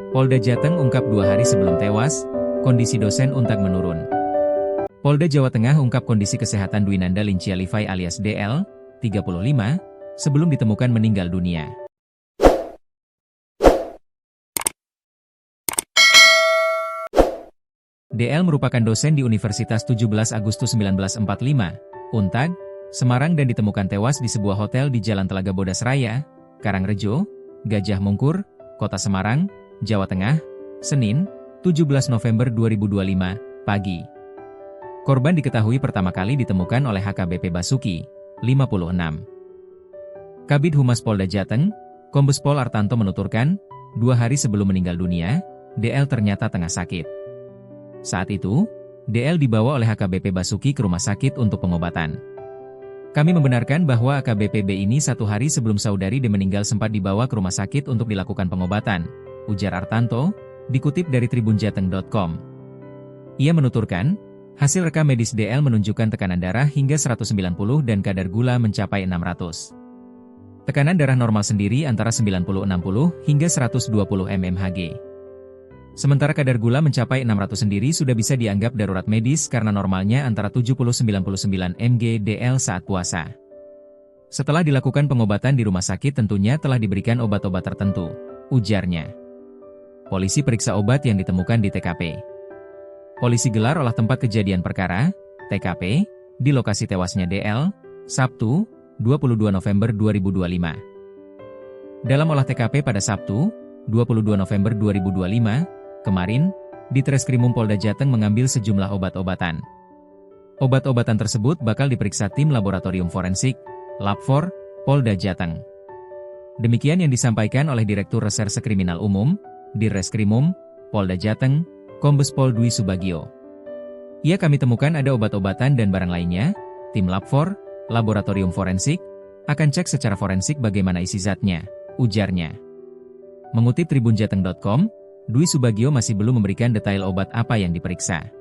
Polda Jateng ungkap 2 hari sebelum tewas, kondisi dosen Untak menurun. Polda Jawa Tengah ungkap kondisi kesehatan Dwinanda Lincialify alias DL, 35, sebelum ditemukan meninggal dunia. DL merupakan dosen di Universitas 17 Agustus 1945, Untag, Semarang dan ditemukan tewas di sebuah hotel di Jalan Telaga Bodas Raya, Karangrejo, Gajah Mungkur, Kota Semarang, Jawa Tengah, Senin, 17 November 2025, pagi. Korban diketahui pertama kali ditemukan oleh HKBP Basuki, 56. Kabid Humas Polda Jateng, Kombes Pol Artanto menuturkan, 2 hari sebelum meninggal dunia, DL ternyata tengah sakit. Saat itu, DL dibawa oleh HKBP Basuki ke rumah sakit untuk pengobatan. Kami membenarkan bahwa AKBP B ini 1 hari sebelum saudari D meninggal sempat dibawa ke rumah sakit untuk dilakukan pengobatan, ujar Artanto, dikutip dari tribunjateng.com. Ia menuturkan, hasil rekam medis DL menunjukkan tekanan darah hingga 190 dan kadar gula mencapai 600. Tekanan darah normal sendiri antara 90-60 hingga 120 mmHg. Sementara kadar gula mencapai 600 sendiri sudah bisa dianggap darurat medis karena normalnya antara 70-99 mg DL saat puasa. Setelah dilakukan pengobatan di rumah sakit tentunya telah diberikan obat-obat tertentu, ujarnya. Polisi periksa obat yang ditemukan di TKP. Polisi gelar olah tempat kejadian perkara, TKP, di lokasi tewasnya DL, Sabtu, 22 November 2025. Dalam olah TKP pada Sabtu, 22 November 2025, kemarin, di Treskrimum Polda Jateng mengambil sejumlah obat-obatan. Obat-obatan tersebut bakal diperiksa tim laboratorium forensik, Lab4, Polda Jateng. Demikian yang disampaikan oleh Direktur Reserse Kriminal Umum, Dirreskrimum, Polda Jateng, Kombes Pol Dwi Subagio. Ia kami temukan ada obat-obatan dan barang lainnya, tim Lab4, Laboratorium Forensik, akan cek secara forensik bagaimana isi zatnya, ujarnya. Mengutip tribunjateng.com, Dwi Subagio masih belum memberikan detail obat apa yang diperiksa.